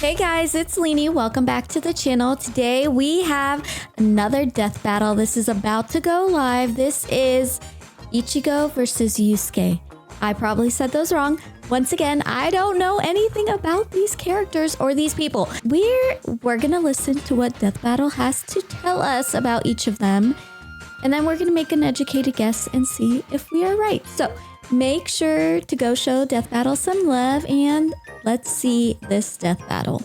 Hey guys, it's Leanie. Welcome back to the channel. Today we have another death battle. This is about to go live. This is Ichigo versus Yusuke. I probably said those wrong. Once again, I don't know anything about these characters or these people. We're gonna listen to what death battle has to tell us about each of them. And then we're gonna make an educated guess and see if we are right. So make sure to go show death battle some love and let's see this death battle.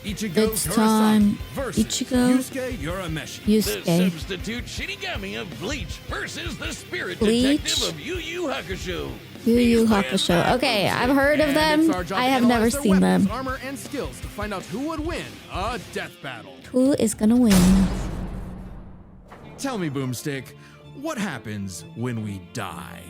Ichigo It's time. versus Ichigo Yusuke Urameshi. Yusuke. The substitute Shinigami of Bleach versus the spirit Bleach. detective of Yu Yu Hakusho. Yu Yu Hakusho. Okay, I've heard of them. I have never seen them. Armor and skills to find out who would win a death battle. Who is gonna win? Tell me, Boomstick, what happens when we die?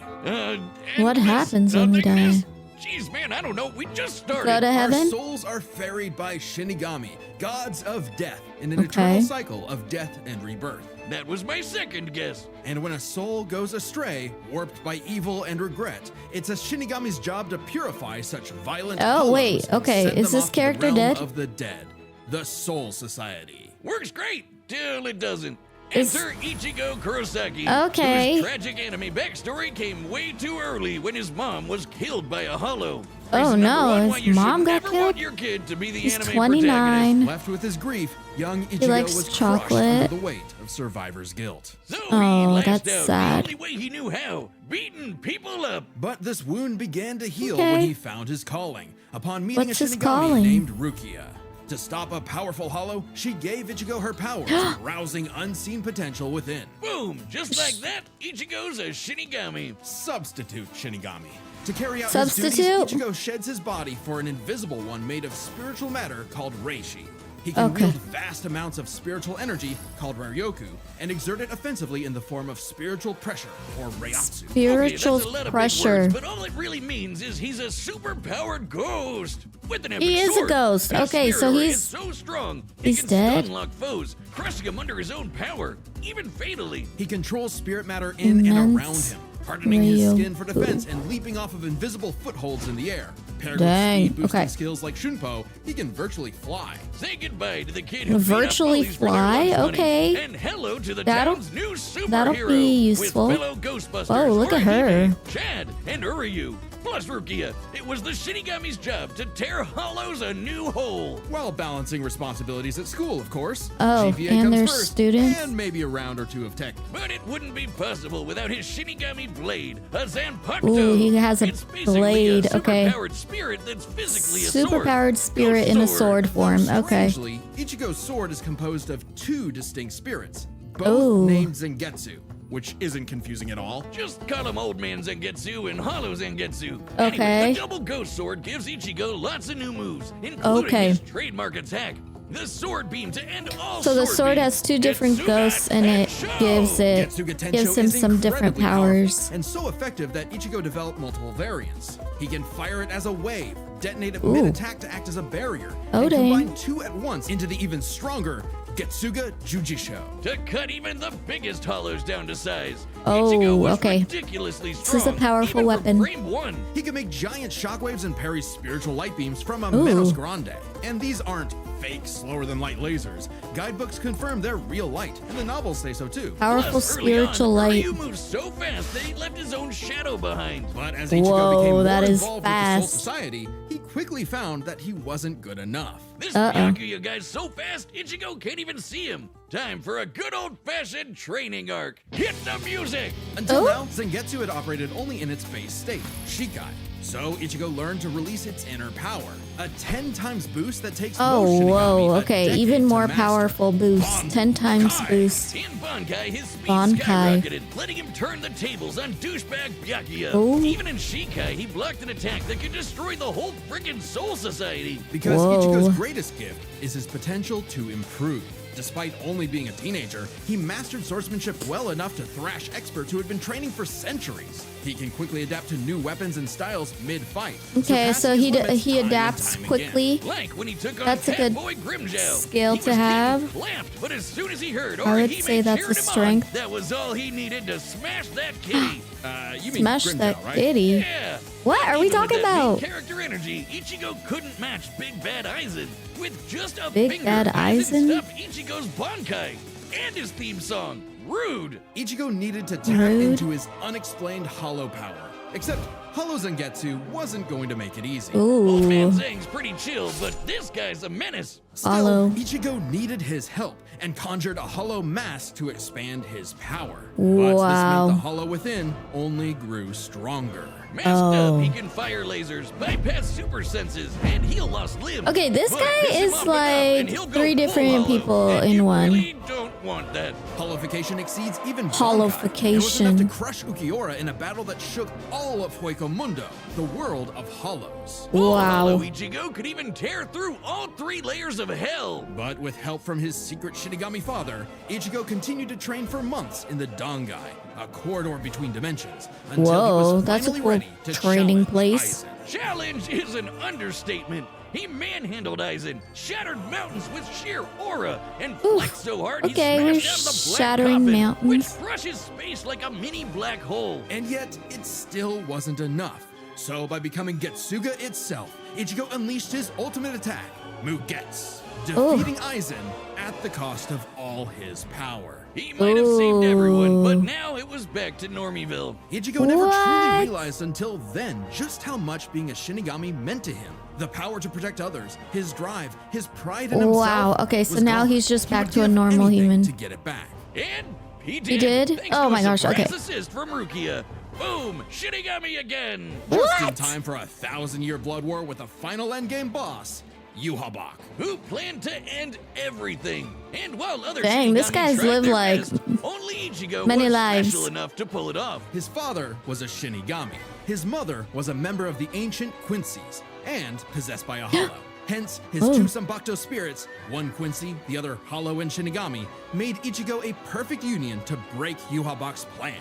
What happens when we die? Jeez, man, I don't know. We just started. Go to Our heaven? souls are ferried by Shinigami, gods of death, in an Okay. eternal cycle of death and rebirth. That was my second guess. And when a soul goes astray, warped by evil and regret, it's a Shinigami's job to purify such violent Oh, hollows wait, and okay, send is them this off to the character realm dead? Of the dead, the Soul Society. Works great till it doesn't. Is- Enter Ichigo Kurosaki. Okay. Whose tragic anime backstory came way too early when his mom was killed by a hollow. Oh, Reason number no, one his why you mom should got never killed? want your kid to be the He's anime 29. Left with his grief, young Ichigo likes was chocolate. crushed under the weight of survivor's guilt. So Oh, he lashed that's out sad. the only way he knew how, beating people up. But this wound began to heal Okay. when he found his calling, upon meeting What's a his Shinigami calling? named Rukia. To stop a powerful hollow, she gave Ichigo her powers, rousing unseen potential within. Boom! Just like that, Ichigo's a Shinigami. Substitute Shinigami. To carry out Substitute? his duties, Ichigo sheds his body for an invisible one made of spiritual matter called Reishi. He can Okay. wield vast amounts of spiritual energy called Ryoku and exert it offensively in the form of spiritual pressure or Reiatsu. Spiritual Okay, that's a lot of big pressure. words, but all it really means is he's a super-powered ghost with an epic He is a sword. ghost. His Okay, so spirit aura he's- is so strong. he's he can dead? stun lock foes, crushing them under his own power, even fatally. He controls spirit matter in and around Immense him, hardening his skin for Ryoku. defense and leaping off of invisible footholds in the air. Paired Dang, with speed-boosting okay. skills like Shunpo, he can virtually fly. Say goodbye to the kid who Virtually beat up bullies for their fly? lunch money, Okay. and hello to the That'll- town's new superhero. that'll be useful. With fellow Ghostbusters. Whoa, look at her. Orihime, Chad, and Uryu. Plus Rukia. It was the Shinigami's job to tear hollows a new hole. While balancing responsibilities at school, of course. Oh, GPA and comes their first, students? And maybe a round or two of tech. But it wouldn't be possible without his Shinigami blade, a Zanpakuto. Ooh, he has a It's basically blade, a okay. superpowered spirit that's physically a sword. Superpowered spirit Ghost in a sword form. Okay. Strangely, Ichigo's sword is composed of two distinct spirits, both Ooh. named Zangetsu, which isn't confusing at all. Just call him Old Man Zangetsu and Hollow Zangetsu. Okay. Anyway, the double ghost sword gives Ichigo lots of new moves, including Okay. his trademark attack, the sword beam to end all So the sword beams. has two different Getsuga ghosts and it Tensho! gives Getsuga Tensho gives him is some different incredibly powers. powerful and so effective that Ichigo developed multiple variants. He can fire it as a wave, detonate it Ooh. mid-attack to act as a barrier, Oh, and dang. combine two at once into the even stronger Getsuga Jujisho. To cut even the biggest hollows down to size. Oh, Ichigo was okay. ridiculously This is a strong, powerful even weapon. For frame one. He can make giant shockwaves and parry spiritual light beams from a Ooh. Menos Grande. And these aren't fake, slower-than-light lasers. Guidebooks confirm they're real light, and the novels say so too. Powerful Plus, early on, spiritual light. Ryu moved so fast that he left his own shadow behind. But as Ichigo Whoa, became more that is involved fast. with the Soul Society, he quickly found that he wasn't good enough. This Uh-oh. Byakuya guy's so fast, Ichigo can't even see him. Time for a good old-fashioned training arc. Hit the music! Until Oh. now, Zangetsu had operated only in its base state, Shikai. So Ichigo learned to release its inner power, a 10 times boost that takes Oh, most Shinigami whoa, a okay, decade even to more master. powerful boost. 10 times Bankai. boost. In Bankai, his speed Bankai. skyrocketed, letting him turn the tables on douchebag Byakuya. Oh. Even in Shikai, he blocked an attack that could destroy the whole friggin' Soul Society. Because Whoa. Ichigo's greatest gift is his potential to improve. Despite only being a teenager, he mastered swordsmanship well enough to thrash experts who had been training for centuries. He can quickly adapt to new weapons and styles mid-fight. Okay, so surpassing he his limits he time and adapts time again. quickly. Like when he took on That's a good Catboy Grimjow. skill He to was getting have. clamped, but as soon as he heard I would Orihime say that's cheered a him on, strength. that was all he needed to smash that kitty. You mean Smash Grimjaw, that right? kitty. Yeah. What are we Even with talking that mean about? character energy, Ichigo couldn't match Big Bad Aizen. With just a Big finger, Bad Aizen? stopped Ichigo's Bankai and his theme song. Rude. Ichigo needed to tap Rude. into his unexplained hollow power. Except Hollow Zangetsu wasn't going to make it easy. Wolfman Ooh. Zhang's pretty chill, but this guy's a menace. Still, Hollow. Ichigo needed his help and conjured a hollow mass to expand his power. But this Wow. meant the hollow within only grew stronger. Masked Oh. up, he can fire lasers, bypass super senses, and heal lost limbs. Okay, this But guy piss him is off like enough and he'll go 3 full different hollow, people and in you one. really don't want that. Hollowification exceeds even Hollowification. It was enough to crush Ukiura in a battle that shook all of Hueco Mundo, the world of hollows. Full hollow Wow. Ichigo could even tear through all 3 layers of hell. But with help from his secret Shinigami father, Ichigo continued to train for months in the Dangai, a corridor between dimensions, until he Whoa, was that's a finally cool ready to training challenge place. Aizen. Challenge is an understatement. He manhandled Aizen, shattered mountains with sheer aura, and flexed so hard okay, he we're smashed out the black shattering coffin, mountains. which crushes space like a mini black hole. And yet, it still wasn't enough. So by becoming Getsuga itself, Ichigo unleashed his ultimate attack, Mugetsu, defeating Aizen at the cost of all his power. He might have saved everyone, but Ooh. now it was back to Normieville. Ichigo never What? truly realized until then just how much being a Shinigami meant to him. The power to protect others, his drive, his pride in himself. Wow, okay, so was now gone. he's just He back would to a give normal anything human. to get it back. And he did. He did? Thanks Oh to my a gosh, okay. surprise assist from Rukia. Boom! Shinigami again! Just in What? time for a 1,000-year blood war with the final endgame boss, Yuhabak. Who planned to end everything. And while other Dang, this Shinigami guy's tried lived their like best, only Ichigo many was lives. special enough to pull it off. His father was a Shinigami. His mother was a member of the ancient Quincy's and possessed by a hollow. Hence, his Oh. two Sanbakto spirits, one Quincy, the other Hollow and Shinigami, made Ichigo a perfect union to break Yuhabak's plan.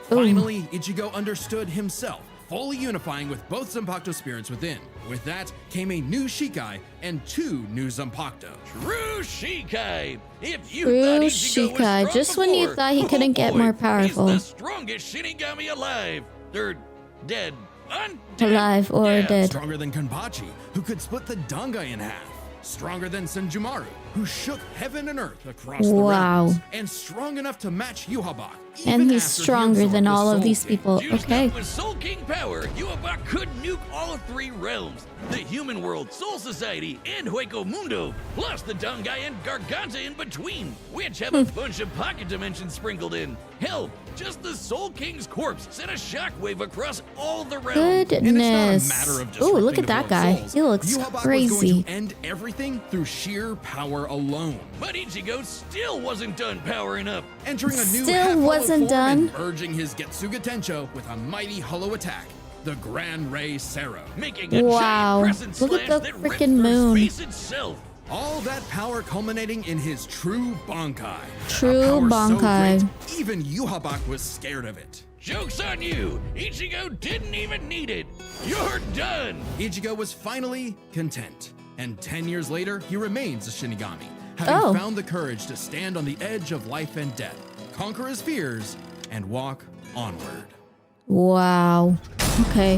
Finally, Ichigo understood himself, fully unifying with both Zanpakuto spirits within. With that came a new Shikai and 2 new Zanpakuto. True Shikai! If you True thought Ichigo was Shikai, strong just when you before, thought he couldn't get boy, more powerful. He's the strongest Shinigami alive. They're dead. Undead. Alive or Yeah. dead. Stronger than Kanpachi, who could split the Dangai in half. Stronger than Senjumaru, who shook heaven and earth across the Wow. realms. And strong enough to match Yuhabak. And even he's after he stronger absorbed than the all of Soul these King. people. Fused Okay. up with Soul King power, Yuhabak could nuke all 3 realms. The human world, Soul Society, and Hueco Mundo, plus the Dangai and Garganta in between, which have a bunch of pocket dimensions sprinkled in. Hell, just the Soul King's corpse sent a shockwave across all the realms. And it's not a Goodness. matter of Ooh, look disrupting at that the guy. world's souls. He looks Yuhabak was crazy. going to end everything through sheer power alone. But Ichigo still wasn't done powering up. Entering a new Still half-hollow wasn't form and done. merging his Getsuga Tencho with a mighty hollow attack, the Grand Ray Sero. Making a Wow. giant crescent Look at slash the that ripped freaking through moon. space itself. All that power culminating in his true Bankai. True A power Bankai. So great, even Yuhabak was scared of it. Joke's on you! Ichigo didn't even need it! You're done! Ichigo was finally content. And 10 years later, he remains a Shinigami, having Oh. found the courage to stand on the edge of life and death, conquer his fears, and walk onward. Wow. Okay.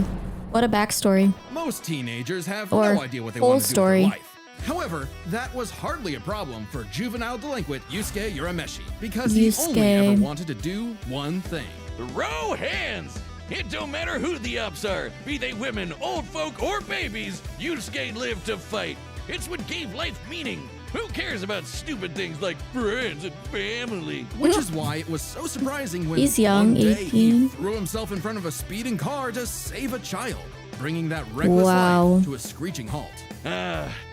What a backstory. Most teenagers have Or no idea what they whole want to do story. with their life. However, that was hardly a problem for juvenile delinquent Yusuke Urameshi, because he only Yusuke. ever wanted to do one thing. Throw hands! It don't matter who the ops are, be they women, old folk, or babies, Yusuke lived to fight. It's what gave life meaning. Who cares about stupid things like friends and family? Which is why it was so surprising when He's young, one day 18. he threw himself in front of a speeding car to save a child, bringing that reckless Wow. life to a screeching halt.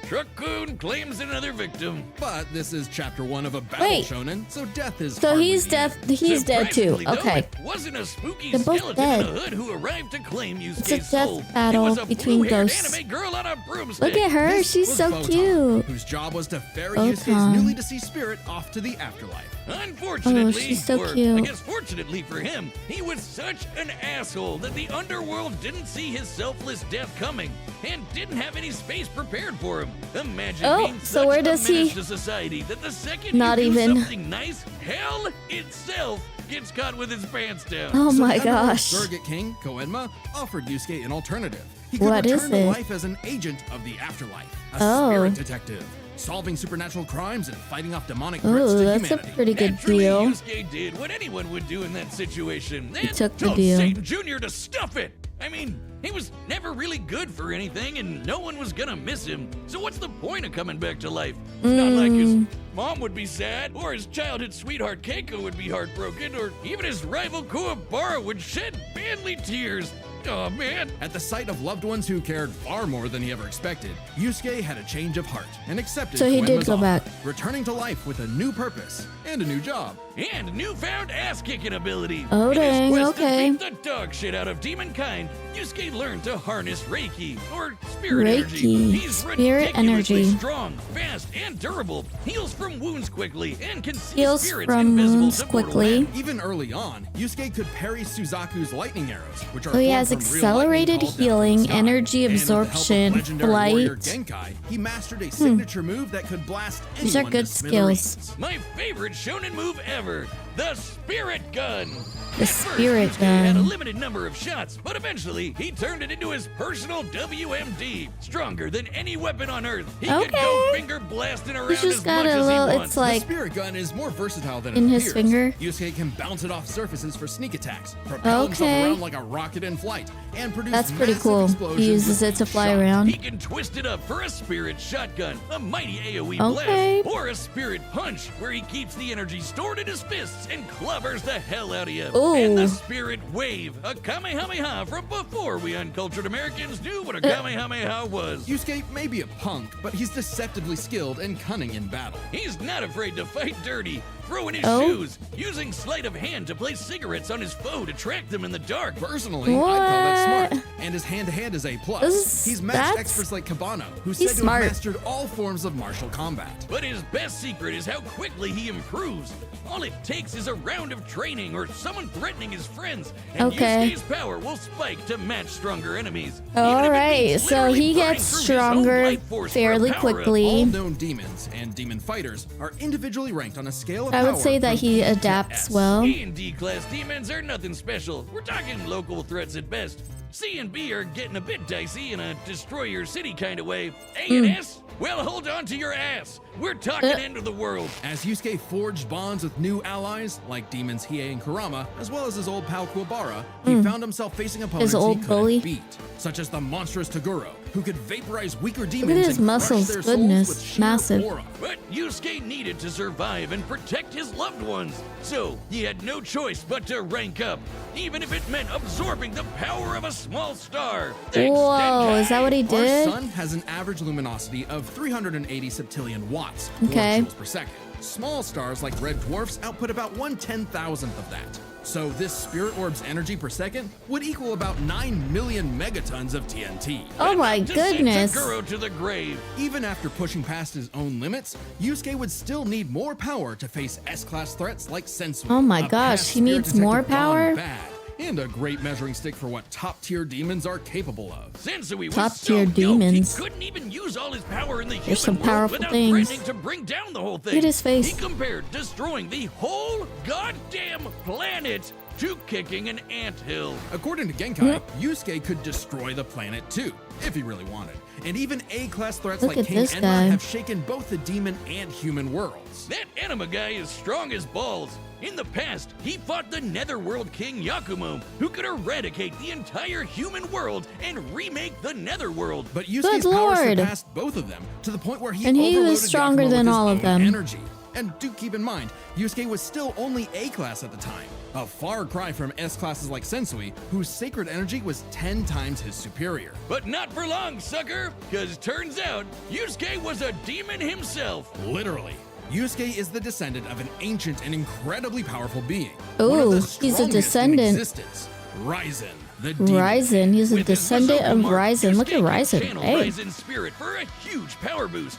Truck-kun claims another victim. But this is chapter 1 of a battle Wait. shonen, so death is So hardly he's even. dead. He's dead too. Surprisingly, though, Okay. it wasn't a spooky They're both skeleton in dead. a hood who arrived to claim Yusuke's It's a death soul. battle It was a between blue-haired ghosts. anime girl on a broomstick. Look at her. This She's was so Photon, cute. whose job was to ferry Photon. Yusuke's newly deceased spirit off to the afterlife. Unfortunately, Oh, she's so or cute. I guess fortunately for him, he was such an asshole that the underworld didn't see his selfless death coming and didn't have any space prepared for him. Imagine Oh, being so such where a does he- menace to society that the second Not you do even. something nice, hell itself gets caught with his pants down. Oh So my the Emerald gosh. surrogate king, Koenma, offered Yusuke an alternative. He could What is return to it? life as an agent of the afterlife, a Oh. spirit detective, solving supernatural crimes and fighting off demonic threats Ooh, to that's a humanity. pretty good Naturally, deal. Yusuke did what anyone would do in that situation. Then took the told deal. Satan Jr. to stuff it. I mean, he was never really good for anything, and no one was gonna miss him. So what's the point of coming back to life? It's not like his mom would be sad, or his childhood sweetheart Keiko would be heartbroken, or even his rival Kuwabara would shed manly tears. Oh man. At the sight of loved ones who cared far more than he ever expected, Yusuke had a change of heart and accepted So he did Koenma's go offer, back. returning to life with a new purpose and a new job. And newfound ass-kicking ability. Oh, In his dang, quest okay. to beat the dog shit out of demon kind, Yusuke learned to harness Reiki, or spirit energy. Reiki, He's spirit ridiculously energy. strong, fast, and durable. Heals from wounds quickly, and can see Heals spirits from invisible wounds to mortal quickly. men. Even early on, Yusuke could parry Suzaku's lightning arrows, which are Oh, he formed has from real accelerated lightning called down healing, from the sky. energy And with the help of absorption, legendary warrior flight. Genkai, he mastered a signature move that could blast These are anyone good to smithereens. skills. My favorite shonen move ever, the Spirit Gun. The At first, Spirit Yusuke had a Gun. limited number of shots, but eventually he turned it into his personal WMD. Stronger than any weapon on Earth. He could go Okay. finger blasting around He's as just got much a as little, he it's wants. The like, spirit gun is more versatile than in it his appears. finger? Yusuke can bounce it off surfaces for sneak attacks, propel Okay. himself around like a rocket in flight, and produce that's pretty massive cool. explosions He uses with it to each fly shot. around. He can twist it up for a spirit shotgun, a mighty AoE Okay. blast, or a spirit punch, where he keeps the energy stored in his fists and clobbers the hell out of you. Ooh. And the spirit wave, a Kamehameha from before we uncultured Americans knew what a Kamehameha was. Yusuke may be a punk, but he's deceptively skilled and cunning in battle. He's not afraid to fight dirty, throwing his Oh. shoes, using sleight of hand to place cigarettes on his foe to track them in the dark. Personally, I'd call that What? smart. And his hand-to-hand is A+. This- He's matched that's- experts like Cabano, who He's said to smart. have mastered all forms of martial combat. But his best secret is how quickly he improves. All it takes is a round of training or someone threatening his friends, and Okay. Yusuke's power will spike to match stronger enemies. All even if it right, means so literally he burning gets through his own stronger life force for a fairly power-up. quickly. All known demons and demon fighters are individually ranked on a scale of I would power say that from he E to adapts S. well. A and D class demons are nothing special. We're talking local threats at best. C and B are getting a bit dicey in a destroy your city kind of way. A and S? Well, hold on to your ass. We're talking end of the world. As Yusuke forged bonds with new allies, like demons Hiei and Kurama, as well as his old pal Kuwabara, he found himself facing opponents old he couldn't bully. beat, such as the monstrous Toguro, who could vaporize weaker demons his and muscles, crush their souls goodness, with sheer massive. aura. But Yusuke needed to survive and protect his loved ones, so he had no choice but to rank up, even if it meant absorbing the power of a small star. Thanks, Whoa, Denkai. is that what he Our did? sun has an average luminosity of 380 septillion watts, Okay. 4 joules per second. Small stars like red dwarfs output about 1/10,000th of that. So this spirit orb's energy per second would equal about 9 million megatons of TNT. Oh my To send goodness. Toguro to the grave. Even after pushing past his own limits, Yusuke would still need more power to face S-class threats like Sensui. Oh my a gosh, past he spirit needs more detective gone power? Bad, and a great measuring stick for what top-tier demons are capable of. Sensui was Top-tier so demons. yoked, he couldn't even use all his power in the There's human some powerful world without things. threatening to bring down the whole thing. Look at his face. He compared destroying the whole goddamn planet to kicking an anthill. According to Genkai, Yusuke could destroy the planet too, if he really wanted. And even A-class threats Look like at King this Enma guy. have shaken both the demon and human worlds. That anima guy is strong as balls. In the past, he fought the Netherworld King Yakumo, who could eradicate the entire human world and remake the Netherworld. But Yusuke's Good power lord. surpassed both of them to the point where he And he was overloaded stronger Yakumo than with his all of own them. energy. And do keep in mind, Yusuke was still only A-class at the time, a far cry from S-classes like Sensui, whose sacred energy was 10 times his superior. But not for long, sucker, because turns out Yusuke was a demon himself. Literally. Yusuke is the descendant of an ancient and incredibly powerful being. Ooh, one of the he's a strongest in descendant. existence. Ryzen, the demon. Ryzen, he's a With his descendant of Mazoku mark, Ryzen. Look at Yusuke Ryzen. can channel Hey. Ryzen's spirit for a huge power boost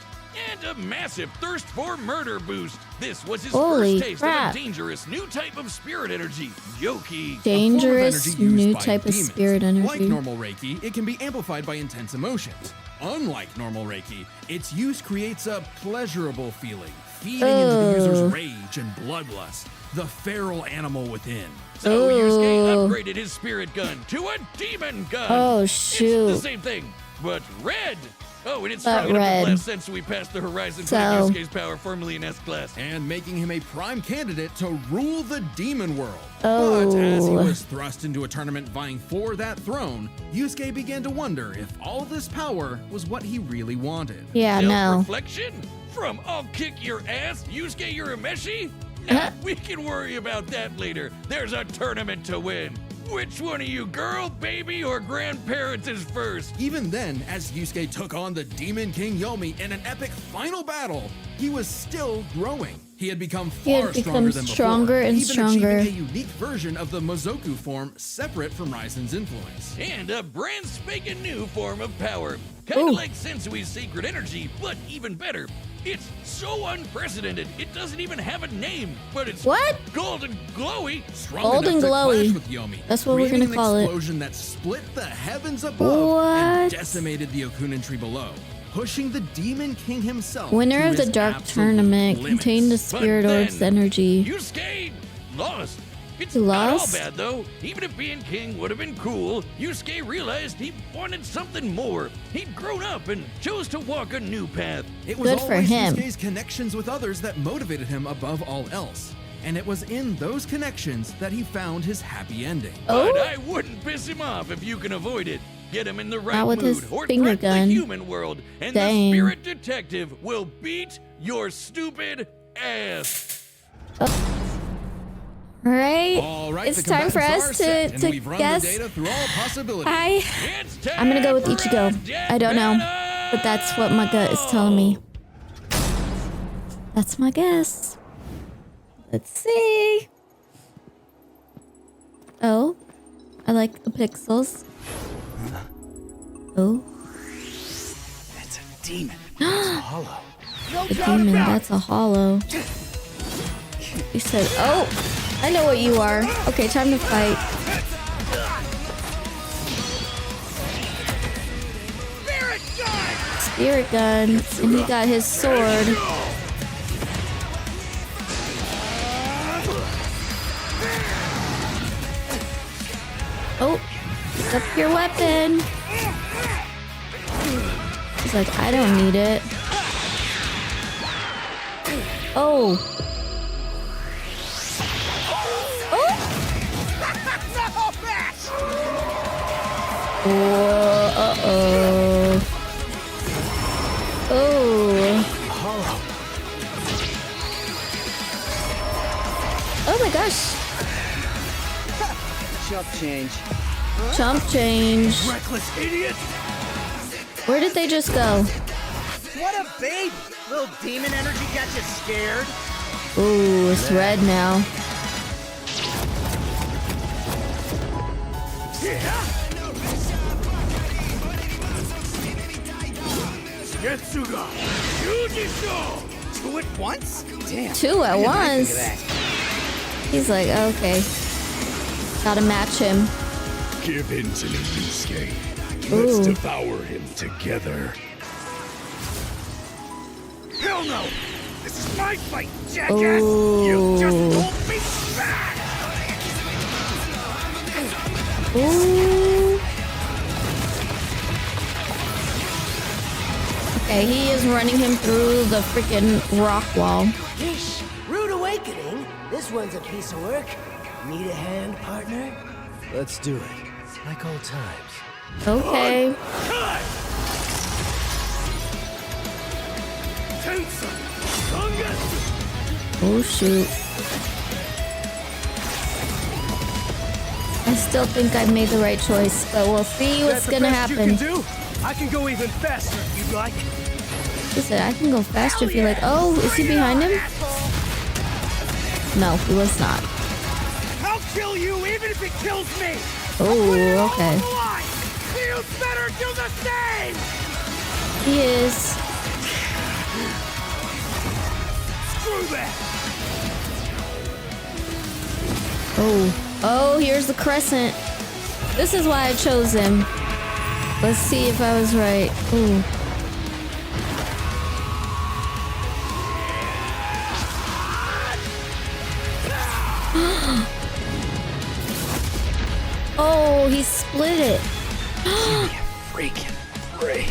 and a massive thirst for murder boost. This was his Holy first taste crap. of a dangerous new type of spirit energy, Yoki. Dangerous A form of energy new used by type of demons. spirit Like energy. normal Reiki, it can be amplified by intense emotions. Unlike normal Reiki, its use creates a pleasurable feeling feeding into the user's rage and bloodlust, the feral animal within. So Yusuke upgraded his spirit gun to a demon gun. Oh, shoot. It's the same thing, but red. Oh, and it's But strong enough red. to blast since we passed the horizon So- for Yusuke's power, formerly in S-Class. And making him a prime candidate to rule the demon world. Oh. But as he was thrust into a tournament vying for that throne, Yusuke began to wonder if all this power was what he really wanted. Yeah, no. Self-reflection? From I'll kick your ass, Yusuke Urameshi? Nah, we can worry about that later. There's a tournament to win. Which one of you, girl, baby, or grandparents is first? Even then, as Yusuke took on the Demon King Yomi in an epic final battle, he was still growing. He had become far stronger than stronger before, and even stronger. achieving a unique version of the Mozoku form separate from Raizen's influence. And a brand spanking new form of power. Kinda Ooh. like Sensui's secret energy, but even better. It's so unprecedented, it doesn't even have a name, but it's What? golden glowy. Strong Golden enough to glowy. clash with Yomi, That's what we're creating gonna call an it. explosion that split the heavens above and What? decimated the Okunin tree below, pushing the Demon King himself Winner to of the his dark absolute tournament limits. contained the But spirit then, orb's energy. Yusuke lost. It's He not all lost? bad though. Even if being king would have been cool, Yusuke realized he wanted something more. He'd grown up and chose to walk a new path. It was Good for always him. Yusuke's connections with others that motivated him above all else. And it was in those connections that he found his happy ending. But Oh, I wouldn't piss him off if you can avoid it. Get him in the right Not with mood, his or finger threaten gun. the human world, and Dang. the spirit detective will beat your stupid ass. right. All right, It's the time for combatants us are set, and to we've run guess. the data through all possibilities. It's time I'm gonna go with for Ichigo. a death I don't know, battle! but that's what my gut is telling me. That's my guess. Let's see. Oh, I like the pixels. Oh, That's a demon. It's hollow. the demon. That's a hollow. You said, oh, I know what you are. Okay, time to fight. Spirit gun. And he got his sword. Oh, pick up your weapon. He's like, I don't need it. Oh. Oh. Uh-oh. Oh. Oh my gosh. Chump change. Chump change. Reckless idiot! Where did they just go? What a baby! Little demon energy got you scared. Ooh, it's red now. Yetsuga! Yujisho! Two at once? Damn. Two at I did not think once. of that. He's like, okay. Gotta match him. Give in to me, Yusuke. Ooh. Let's devour him together. Hell no! This is my fight, jackass! You just Ooh. hold me back! Ooh. Okay, he is running him through the freaking rock wall. Yeesh, rude awakening. This one's a piece of work. Need a hand, partner? Let's do it. Like old times. Okay. Oh shoot. I still think I made the right choice, but we'll see what's gonna happen. do? I can go even faster if you'd like. He said, I can go faster if you like. Oh, is he behind him? No, he was not. I'll kill you even if it kills me! Oh, okay. You better do the same! He is. Screw that! Oh. Oh, here's the crescent. This is why I chose him. Let's see if I was right. Ooh. Oh, he split it. Freaking break.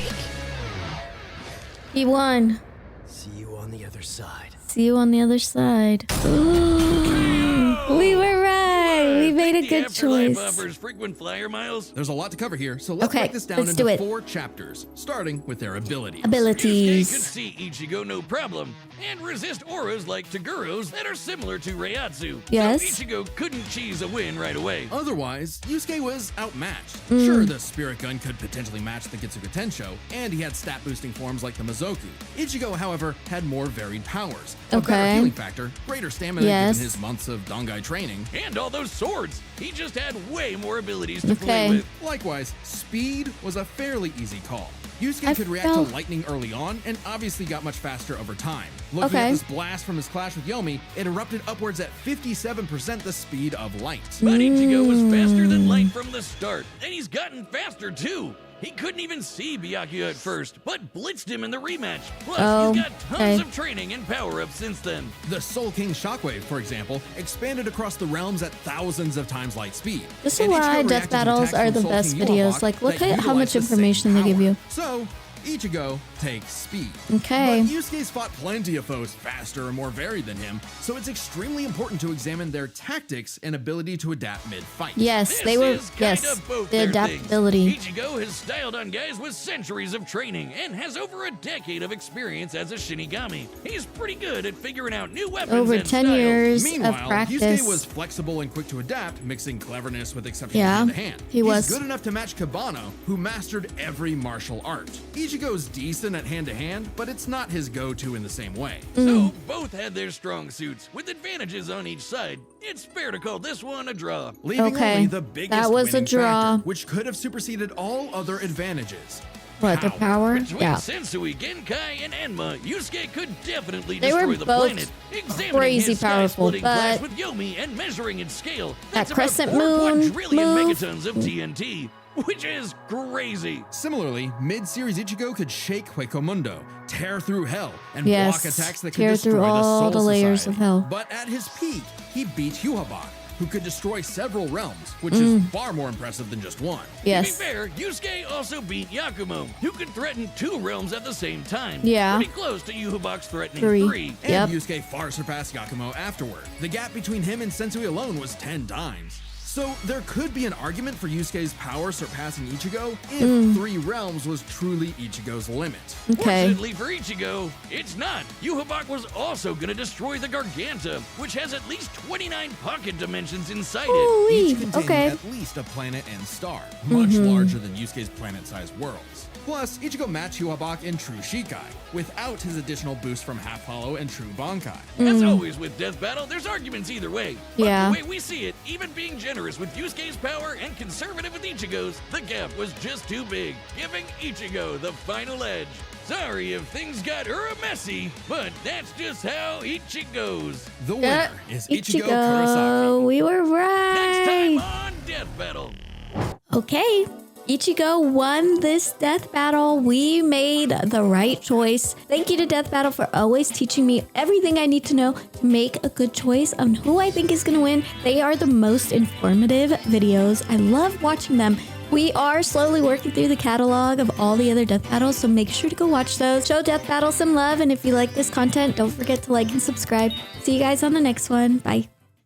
He won. See you on the other side. See you on the other side. Ooh, we were right. We made a good Afterlife choice. offers frequent flyer miles. There's a lot to cover here, so let's Okay, break this down let's do into it. 4 chapters, starting with their abilities. Yusuke could Abilities. see Ichigo no problem and resist auras like Taguro's that are similar to Reiatsu. Yes. So Ichigo couldn't cheese a win right away. Otherwise, Yusuke was outmatched. Mm. Sure, the Spirit Gun could potentially match the Getsuga Tensho, and he had stat-boosting forms like the Mizoku. Ichigo, however, had more varied powers. A better Okay. healing factor, greater stamina Yes. given his months of Dangai training. And all those swords. He just had way more abilities to Okay. play with. Likewise, speed was a fairly easy call. Yusuke I could react felt- to lightning early on and obviously got much faster over time. Looking Okay. at this blast from his clash with Yomi, it erupted upwards at 57% the speed of light. But Ichigo was faster than light from the start, and he's gotten faster too. He couldn't even see Byakuya at first, but blitzed him in the rematch. Plus, Oh, he's got tons okay. of training and power-ups since then. The Soul King Shockwave, for example, expanded across the realms at thousands of times light speed. This is And why Ichigo death reacted to battles attacks are from the Soul best King videos. Yuhawk Like, look that at how much utilized the same information they give power. you. So, Ichigo takes speed. Okay. But Yusuke's fought plenty of foes faster and more varied than him, so it's extremely important to examine their tactics and ability to adapt mid-fight. Yes, This they were. is kind Yes, of both the their adaptability. things. Ichigo has styled on guys with centuries of training and has over a decade of experience as a Shinigami. He's pretty good at figuring out new weapons Over and 10 styles. years Meanwhile, of practice. Yusuke was flexible and quick to adapt, mixing cleverness with exceptional Yeah, hand-to-hand. he was. He's good enough to match Kabano, who mastered every martial art. Ichigo's decent at hand-to-hand, but it's not his go-to in the same way. Mm. So both had their strong suits with advantages on each side. It's fair to call this one a draw. Leaving Okay, only the biggest that was a winning draw. factor, which could have superseded all other advantages. What, their power? Between Yeah. Sensui, Genkai, and Enma, Yusuke could definitely They were destroy the both planet. Examining crazy his powerful, sky-splitting clash but with Yomi and measuring its scale, that that's crescent about 4 moon quadrillion move. megatons of TNT, which is crazy. Similarly, mid-series Ichigo could shake Huecomundo, tear through hell, and Yes, block attacks that could tear destroy through the all Soul the layers Society. of hell. But at his peak, he beat Yuhabak, who could destroy several realms, which is far more impressive than just one. Yes. To be fair, Yusuke also beat Yakumo, who could threaten 2 realms at the same time. Yeah. Pretty close to Yuhabak's threatening 3. 3. And Yep. Yusuke far surpassed Yakumo afterward. The gap between him and Sensui alone was 10 times. So there could be an argument for Yusuke's power surpassing Ichigo if 3 realms was truly Ichigo's limit. Okay. Fortunately for Ichigo, it's not. Yuhabak was also going to destroy the Garganta, which has at least 29 pocket dimensions inside it. Ooh-wee. Each containing Okay. at least a planet and star, much larger than Yusuke's planet-sized worlds. Plus, Ichigo matched Yuhabak in True Shikai, without his additional boost from Half Hollow and True Bankai. As always with Death Battle, there's arguments either way. But Yeah. the way we see it, even being generous with Yusuke's power and conservative with Ichigo's, the gap was just too big, giving Ichigo the final edge. Sorry if things got messy, but that's just how Ichi goes. The winner is Ichigo Kurosaki. Ichigo. We were Next time right. on Death Battle. Okay. Ichigo won this death battle. We made the right choice. Thank you to Death Battle for always teaching me everything I need to know to make a good choice on who I think is going to win. They are the most informative videos. I love watching them. We are slowly working through the catalog of all the other death battles, so make sure to go watch those. Show Death Battle some love, and if you like this content, don't forget to like and subscribe. See you guys on the next one. Bye.